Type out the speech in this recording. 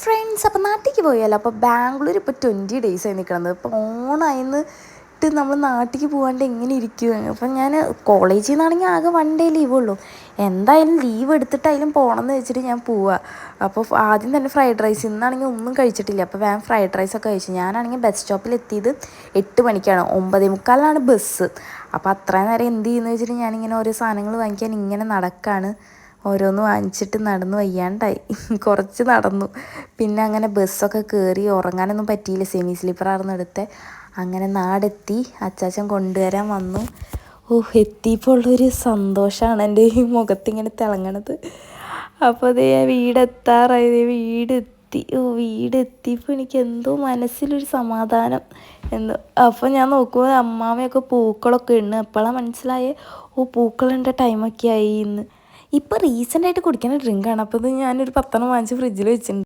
Friends, അപ്പം നാട്ടിലേക്ക് പോയാലോ. അപ്പോൾ ബാംഗ്ലൂർ ഇപ്പോൾ 20 days ആയി നിൽക്കുന്നത്. ഇപ്പോൾ ഓണായിന്ന് ഇട്ട് നമ്മൾ നാട്ടിലേക്ക് പോകാണ്ട് എങ്ങനെ ഇരിക്കും. അപ്പം ഞാൻ കോളേജിൽ നിന്നാണെങ്കിൽ ആകെ 1 day ലീവുള്ളൂ. എന്തായാലും ലീവ് എടുത്തിട്ടായാലും പോകണമെന്ന് വെച്ചിട്ട് ഞാൻ പോവുക. അപ്പോൾ ആദ്യം തന്നെ ഫ്രൈഡ് റൈസ്, ഇന്നാണെങ്കിൽ ഒന്നും കഴിച്ചിട്ടില്ല. അപ്പോൾ വേഗം ഫ്രൈഡ് റൈസൊക്കെ കഴിച്ചു. ഞാനാണെങ്കിൽ ബസ് സ്റ്റോപ്പിൽ എത്തിയത് 8 മണിക്കാണ്, 9:45 ബസ്. അപ്പോൾ അത്രയും നേരം എന്ത് ചെയ്യുന്നു വെച്ചിട്ട് ഞാനിങ്ങനെ ഓരോ സാധനങ്ങൾ വാങ്ങിക്കാൻ ഇങ്ങനെ നടക്കുകയാണ്. ഓരോന്ന് വാങ്ങിച്ചിട്ട് നടന്നു വയ്യാണ്ടായി. കുറച്ച് നടന്നു. പിന്നെ അങ്ങനെ ബസ്സൊക്കെ കയറി. ഉറങ്ങാനൊന്നും പറ്റിയില്ല, സെമി സ്ലീപ്പറായിരുന്നു എടുത്തത്. അങ്ങനെ നാടെത്തി. അച്ചാച്ചൻ കൊണ്ടുവരാൻ വന്നു. എത്തിയപ്പോൾ ഉള്ളൊരു സന്തോഷമാണ് എൻ്റെ ഈ മുഖത്തിങ്ങനെ തിളങ്ങണത്. അപ്പോൾ അതേ വീടെത്താറായത്, വീടെത്തി. വീടെത്തിയപ്പോൾ എനിക്ക് എന്തോ മനസ്സിലൊരു സമാധാനം എന്തോ. അപ്പോൾ ഞാൻ നോക്കുമ്പോൾ അമ്മാമ്മയൊക്കെ പൂക്കളൊക്കെ ഉണ്ട്. അപ്പോഴാണ് മനസ്സിലായേ, പൂക്കളുടെ ടൈമൊക്കെ ആയി ഇന്ന്. ഇപ്പോൾ റീസെൻ്റായിട്ട് കുടിക്കുന്ന ഡ്രിങ്കാണ്. അപ്പോൾ ഇത് ഞാനൊരു 10 വാങ്ങിച്ച് ഫ്രിഡ്ജിൽ വെച്ചിട്ടുണ്ട്.